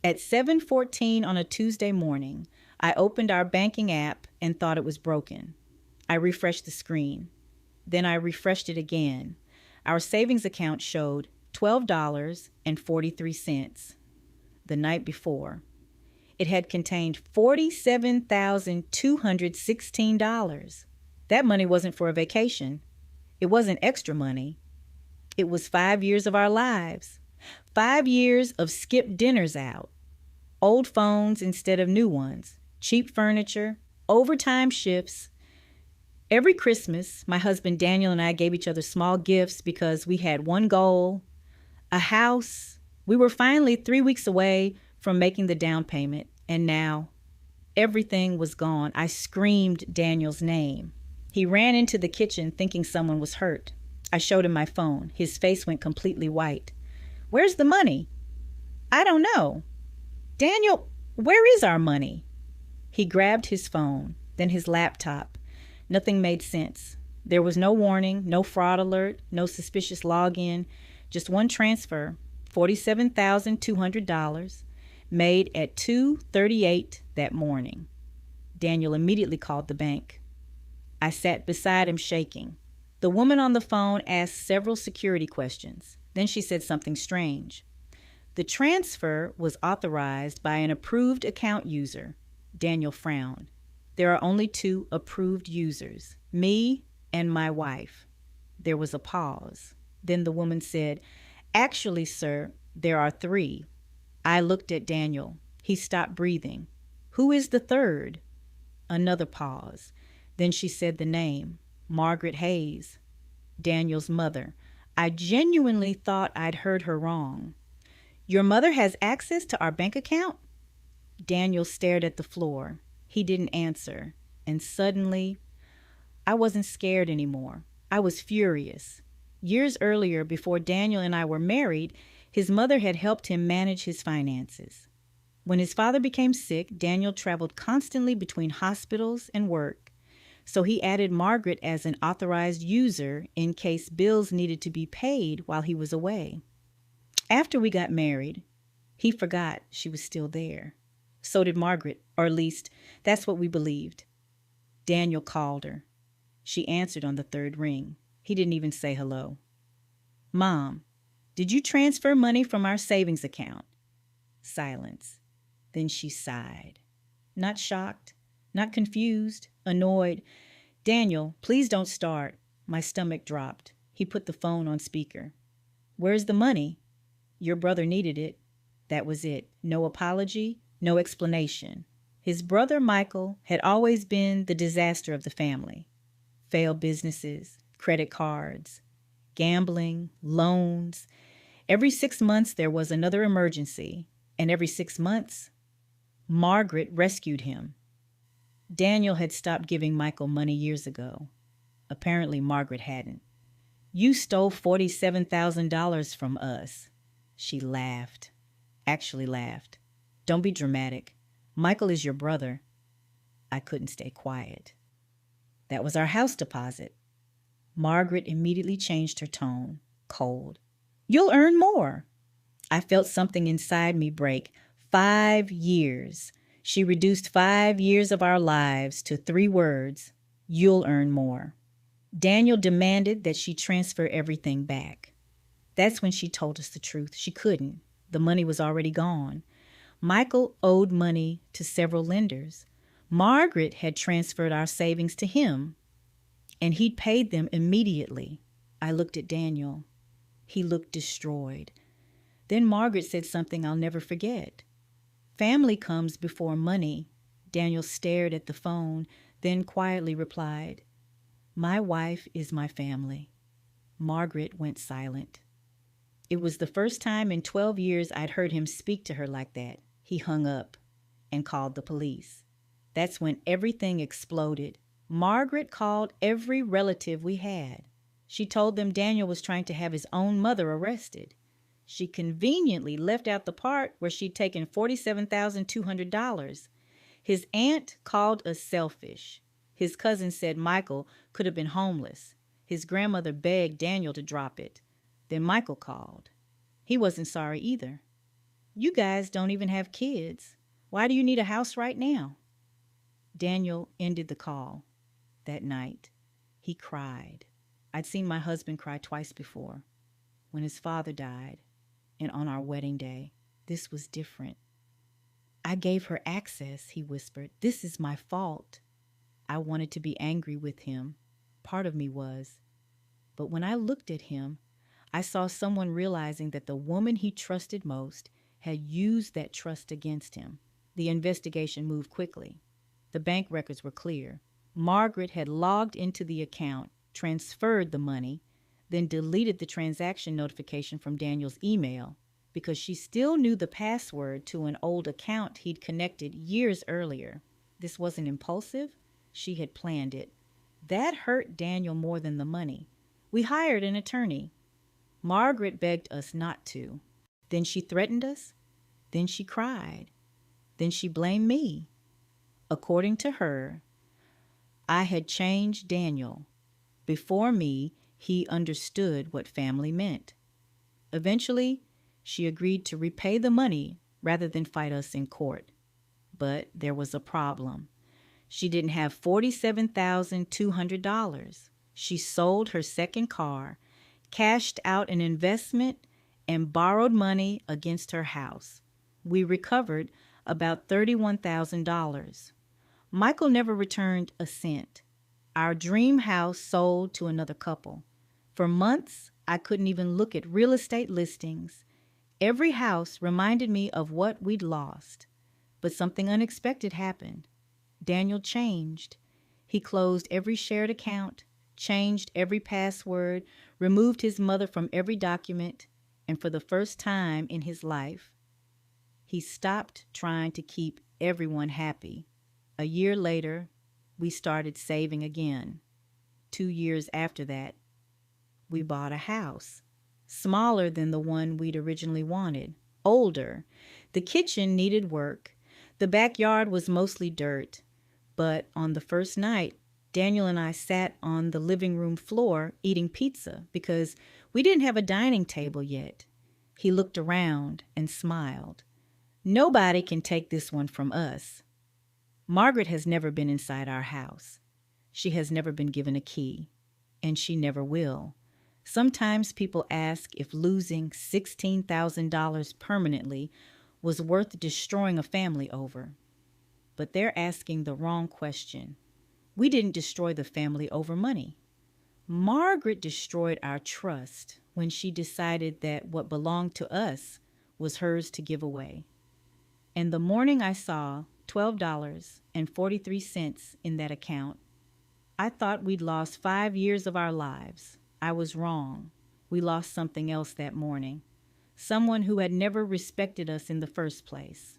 At 7:14 on a Tuesday morning, I opened our banking app and thought it was broken. I refreshed the screen. Then I refreshed it again. Our savings account showed $12.43 the night before. It had contained $47,216. That money wasn't for a vacation. It wasn't extra money. It was 5 years of our lives. 5 years of skipped dinners out, old phones instead of new ones, cheap furniture, overtime shifts. Every Christmas, my husband Daniel and I gave each other small gifts because we had one goal, a house. We were finally 3 weeks away from making the down payment, and now everything was gone. I screamed Daniel's name. He ran into the kitchen thinking someone was hurt. I showed him my phone. His face went completely white. "Where's the money?" "I don't know." "Daniel, where is our money?" He grabbed his phone, then his laptop. Nothing made sense. There was no warning, no fraud alert, no suspicious login, just one transfer, $47,200, made at 2:38 that morning. Daniel immediately called the bank. I sat beside him shaking. The woman on the phone asked several security questions. Then she said something strange. The transfer was authorized by an approved account user. Daniel frowned. There are only two approved users, me and my wife. There was a pause. Then the woman said, "Actually, sir, there are three." I looked at Daniel. He stopped breathing. "Who is the third?" Another pause. Then she said the name, Margaret Hayes, Daniel's mother. I genuinely thought I'd heard her wrong. "Your mother has access to our bank account?" Daniel stared at the floor. He didn't answer. And suddenly, I wasn't scared anymore. I was furious. Years earlier, before Daniel and I were married, his mother had helped him manage his finances. When his father became sick, Daniel traveled constantly between hospitals and work. So he added Margaret as an authorized user in case bills needed to be paid while he was away. After we got married, he forgot she was still there. So did Margaret, or at least that's what we believed. Daniel called her. She answered on the third ring. He didn't even say hello. "Mom, did you transfer money from our savings account?" Silence. Then she sighed. Not shocked, not confused, annoyed. "Daniel, please don't start." My stomach dropped. He put the phone on speaker. "Where's the money?" "Your brother needed it." That was it. No apology, no explanation. His brother Michael had always been the disaster of the family. Failed businesses, credit cards, gambling, loans. Every 6 months there was another emergency, and every 6 months, Margaret rescued him. Daniel had stopped giving Michael money years ago. Apparently Margaret hadn't. "You stole $47,000 from us." She laughed. Actually laughed. "Don't be dramatic. Michael is your brother." I couldn't stay quiet. "That was our house deposit." Margaret immediately changed her tone, cold. "You'll earn more." I felt something inside me break. 5 years. She reduced 5 years of our lives to 3 words. "You'll earn more." Daniel demanded that she transfer everything back. That's when she told us the truth. She couldn't. The money was already gone. Michael owed money to several lenders. Margaret had transferred our savings to him, and he'd paid them immediately. I looked at Daniel. He looked destroyed. Then Margaret said something I'll never forget. "Family comes before money." Daniel stared at the phone, then quietly replied, "My wife is my family." Margaret went silent. It was the first time in 12 years I'd heard him speak to her like that. He hung up and called the police. That's when everything exploded. Margaret called every relative we had. She told them Daniel was trying to have his own mother arrested. She conveniently left out the part where she'd taken $47,200. His aunt called us selfish. His cousin said Michael could have been homeless. His grandmother begged Daniel to drop it. Then Michael called. He wasn't sorry either. You guys don't even have kids. Why do you need a house right now? Daniel ended the call that night. He cried. I'd seen my husband cry twice before, when his father died and on our wedding day. This was different. I gave her access, he whispered. This is my fault. I wanted to be angry with him. Part of me was. But when I looked at him, I saw someone realizing that the woman he trusted most had used that trust against him. The investigation moved quickly. The bank records were clear. Margaret had logged into the account, transferred the money, then deleted the transaction notification from Daniel's email because she still knew the password to an old account he'd connected years earlier. This wasn't impulsive. She had planned it. That hurt Daniel more than the money. We hired an attorney. Margaret begged us not to. Then she threatened us. Then she cried. Then she blamed me. According to her, I had changed Daniel. Before me, he understood what family meant. Eventually, she agreed to repay the money rather than fight us in court. But there was a problem. She didn't have $47,200. She sold her second car, cashed out an investment, and borrowed money against her house. We recovered about $31,000. Michael never returned a cent. Our dream house sold to another couple. For months, I couldn't even look at real estate listings. Every house reminded me of what we'd lost. But something unexpected happened. Daniel changed. He closed every shared account, changed every password, removed his mother from every document, and for the first time in his life, he stopped trying to keep everyone happy. A year later, we started saving again. 2 years after that, we bought a house, smaller than the one we'd originally wanted, older. The kitchen needed work. The backyard was mostly dirt. But on the first night, Daniel and I sat on the living room floor eating pizza because we didn't have a dining table yet. He looked around and smiled. Nobody can take this one from us. Margaret has never been inside our house. She has never been given a key, and she never will. Sometimes people ask if losing $16,000 permanently was worth destroying a family over. But they're asking the wrong question. We didn't destroy the family over money. Margaret destroyed our trust when she decided that what belonged to us was hers to give away. And the morning I saw $12.43 in that account, I thought we'd lost 5 years of our lives. I was wrong. We lost something else that morning. Someone who had never respected us in the first place.